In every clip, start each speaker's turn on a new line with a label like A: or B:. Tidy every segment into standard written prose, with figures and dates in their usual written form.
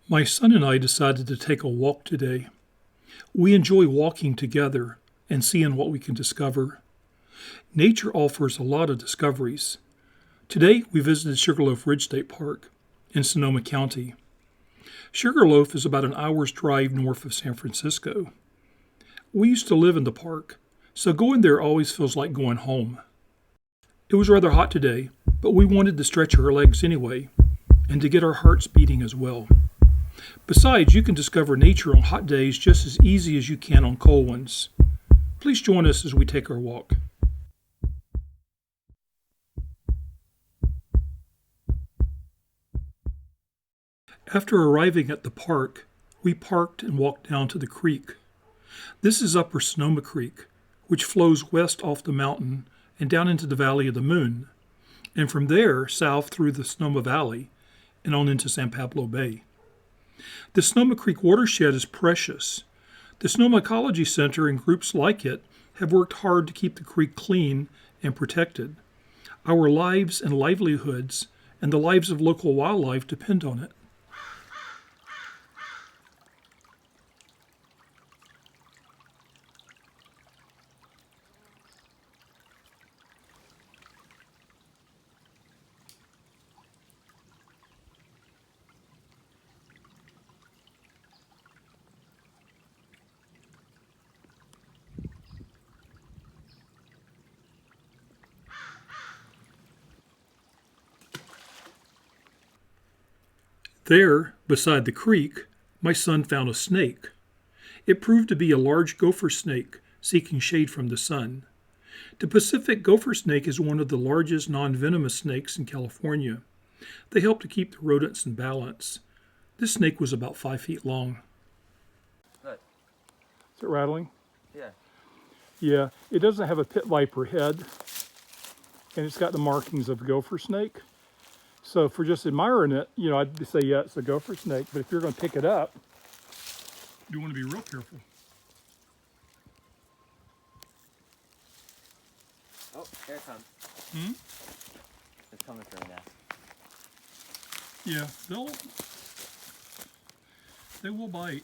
A: My son and I decided to take a walk today. We enjoy walking together and seeing what we can discover. Nature offers a lot of discoveries. Today, we visited Sugarloaf Ridge State Park in Sonoma County. Sugarloaf is about an hour's drive north of San Francisco. We used to live in the park, so going there always feels like going home. It was rather hot today, but we wanted to stretch our legs anyway, and to get our hearts beating as well. Besides, you can discover nature on hot days just as easy as you can on cold ones. Please join us as we take our walk. After arriving at the park, we parked and walked down to the creek. This is Upper Sonoma Creek, which flows west off the mountain and down into the Valley of the Moon, and from there south through the Sonoma Valley and on into San Pablo Bay. The Sonoma Creek watershed is precious. The Sonoma Ecology Center and groups like it have worked hard to keep the creek clean and protected. Our lives and livelihoods and the lives of local wildlife depend on it. There, beside the creek, my son found a snake. It proved to be a large gopher snake seeking shade from the sun. The Pacific gopher snake is one of the largest non-venomous snakes in California. They help to keep the rodents in balance. This snake was about 5 feet long.
B: Look.
A: Is it rattling?
B: Yeah.
A: Yeah, it doesn't have a pit viper head, and it's got the markings of a gopher snake. So if we're just admiring it, I'd say, yeah, it's a gopher snake. But if you're going to pick it up, you want to be real careful.
B: Oh, here it comes. It's coming for me now.
A: Yeah, they will bite.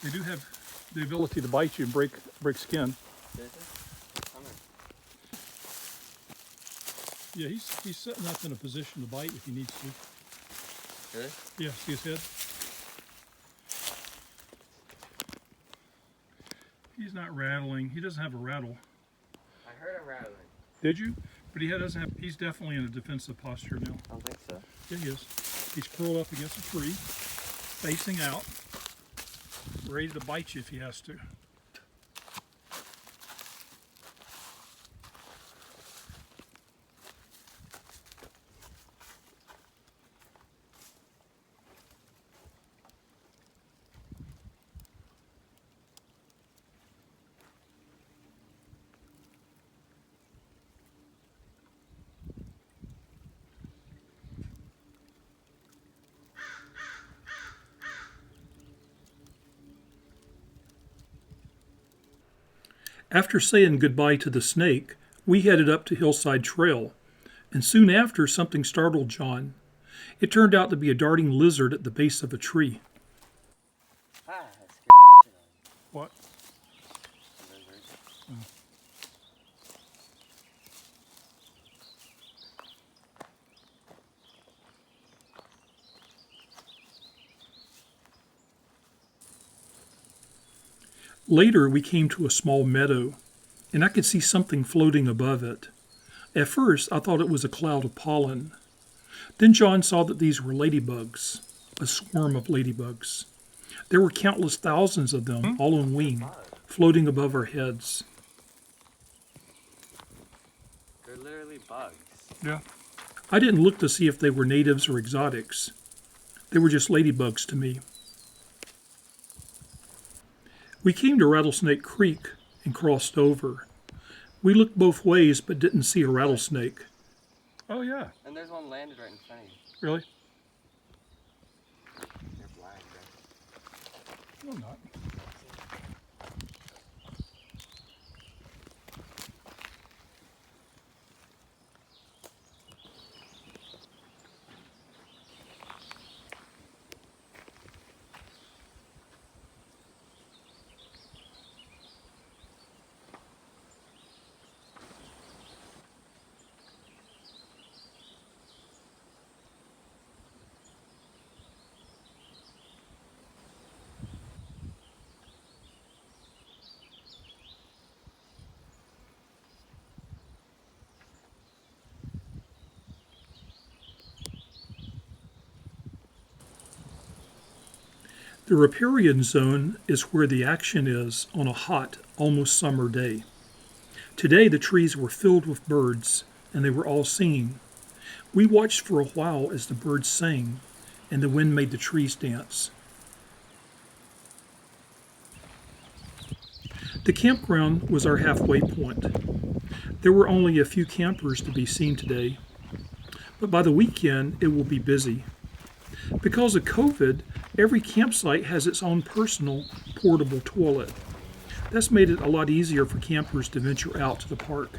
A: They do have the ability to bite you and break skin.
B: Seriously? Come here.
A: Yeah, he's setting up in a position to bite if he needs to.
B: Really?
A: Yeah, see his head? He's not rattling. He doesn't have a rattle.
B: I heard him rattling.
A: Did you? But he's definitely in a defensive posture now.
B: I don't think so.
A: Yeah, he is. He's curled up against a tree, facing out, ready to bite you if he has to. After saying goodbye to the snake, we headed up to Hillside Trail, and soon after something startled John. It turned out to be a darting lizard at the base of a tree.
B: That scared the shit out of me.
A: What?
B: A lizard.
A: Later, we came to a small meadow, and I could see something floating above it. At first, I thought it was a cloud of pollen. Then John saw that these were ladybugs, a swarm of ladybugs. There were countless thousands of them, all on wing, floating above our heads.
B: They're literally bugs.
A: Yeah. I didn't look to see if they were natives or exotics. They were just ladybugs to me. We came to Rattlesnake Creek and crossed over. We looked both ways but didn't see a rattlesnake. Oh, yeah.
B: And there's one landed right in front of you.
A: Really?
B: You're blind, bro.
A: No, I'm not. The riparian zone is where the action is on a hot, almost summer day. Today the trees were filled with birds, and they were all singing. We watched for a while as the birds sang, and the wind made the trees dance. The campground was our halfway point. There were only a few campers to be seen today, but by the weekend it will be busy. Because of COVID, every campsite has its own personal portable toilet. That's made it a lot easier for campers to venture out to the park.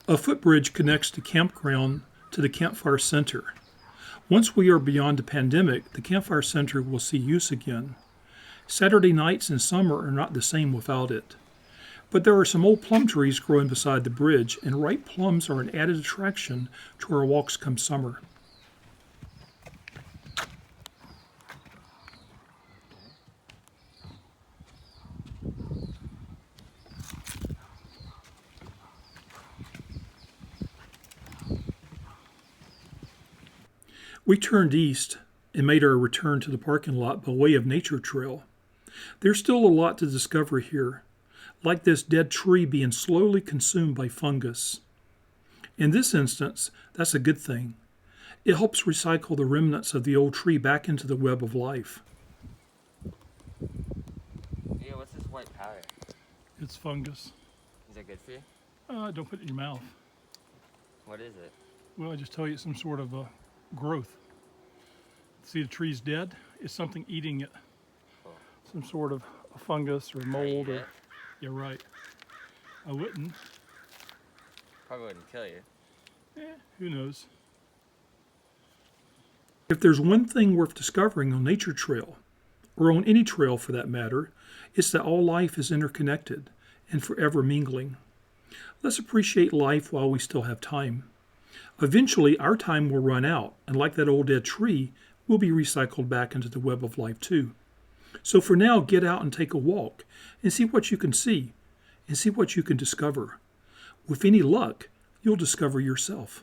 A: A footbridge connects the campground to the campfire center. Once we are beyond the pandemic, the campfire center will see use again. Saturday nights in summer are not the same without it. But there are some old plum trees growing beside the bridge, and ripe plums are an added attraction to our walks come summer. We turned east and made our return to the parking lot by way of Nature Trail. There's still a lot to discover here, like this dead tree being slowly consumed by fungus. In this instance, that's a good thing. It helps recycle the remnants of the old tree back into the web of life.
B: Yeah, what's this white powder?
A: It's fungus.
B: Is that good for you?
A: Don't put it in your mouth.
B: What is it?
A: Well, I just tell you it's some sort of a growth. See, the tree's dead. It's something eating it.
B: Cool.
A: Some sort of a fungus or mold.
B: Or...
A: You're right. I wouldn't.
B: Probably wouldn't kill you.
A: Who knows? If there's one thing worth discovering on Nature Trail, or on any trail for that matter, it's that all life is interconnected and forever mingling. Let's appreciate life while we still have time. Eventually, our time will run out, and like that old dead tree, we'll be recycled back into the web of life too. So for now, get out and take a walk and see what you can see and see what you can discover. With any luck, you'll discover yourself.